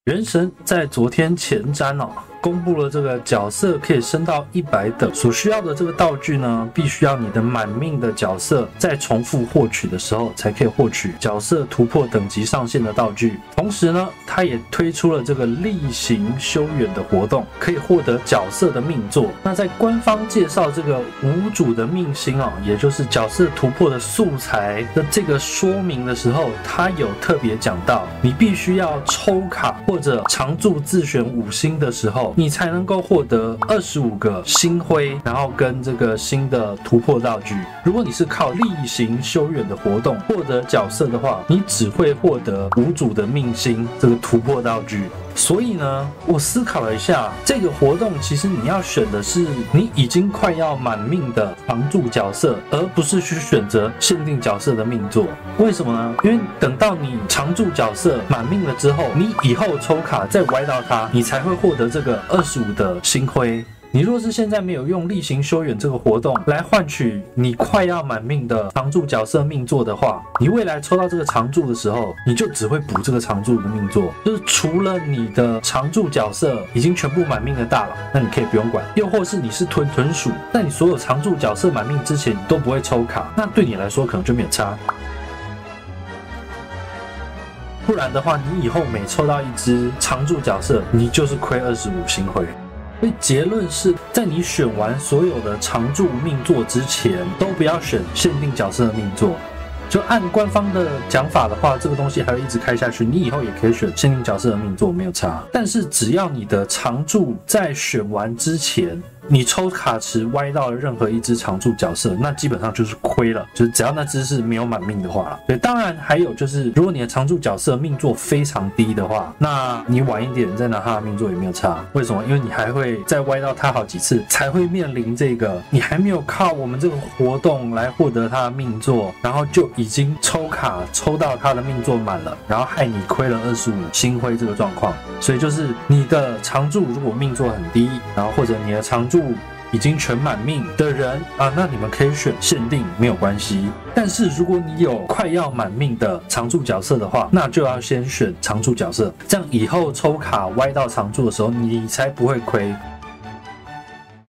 原神在昨天前瞻公布了这个角色可以升到100等，所需要的这个道具呢，必须要你的满命的角色在重复获取的时候才可以获取角色突破等级上限的道具。同时呢，它也推出了这个例行修远的活动，可以获得角色的命座。那在官方介绍这个无主的命星也就是角色突破的素材的这个说明的时候，它有特别讲到，你必须要抽卡或者常驻自选5星的时候，你才能够获得25个星辉，然后跟这个新的突破道具。如果你是靠例行修远的活动获得角色的话，你只会获得无主的命星这个突破道具。所以呢，我思考了一下，这个活动其实你要选的是你已经快要满命的常驻角色，而不是去选择限定角色的命座。为什么呢？因为等到你常驻角色满命了之后，你以后抽卡再歪到它，你才会获得这个25的星辉。你若是现在没有用例行修远这个活动来换取你快要满命的常驻角色命座的话，你未来抽到这个常驻的时候，你就只会补这个常驻的命座，就是除了你的常驻角色已经全部满命的大佬，那你可以不用管；又或是你是屯鼠，在你所有常驻角色满命之前，你都不会抽卡，那对你来说可能就没有差。不然的话，你以后每抽到一只常驻角色，你就是亏25星辉。所以结论是在你选完所有的常驻命座之前，都不要选限定角色的命座。就按官方的讲法的话，这个东西还会一直开下去，你以后也可以选限定角色的命座，没有差。但是只要你的常驻在选完之前，你抽卡池歪到了任何一只常驻角色，那基本上就是亏了，就是只要那只是没有满命的话啦。对，当然还有就是，如果你的常驻角色命座非常低的话，那你晚一点再拿他的命座也没有差。为什么？因为你还会再歪到他好几次，才会面临这个你还没有靠我们这个活动来获得他的命座，然后就已经抽卡抽到他的命座满了，然后害你亏了25星辉这个状况。所以就是你的常驻如果命座很低，然后或者你的常驻已经全满命的人那你们可以选限定没有关系。但是如果你有快要满命的常驻角色的话，那就要先选常驻角色，这样以后抽卡歪到常驻的时候，你才不会亏。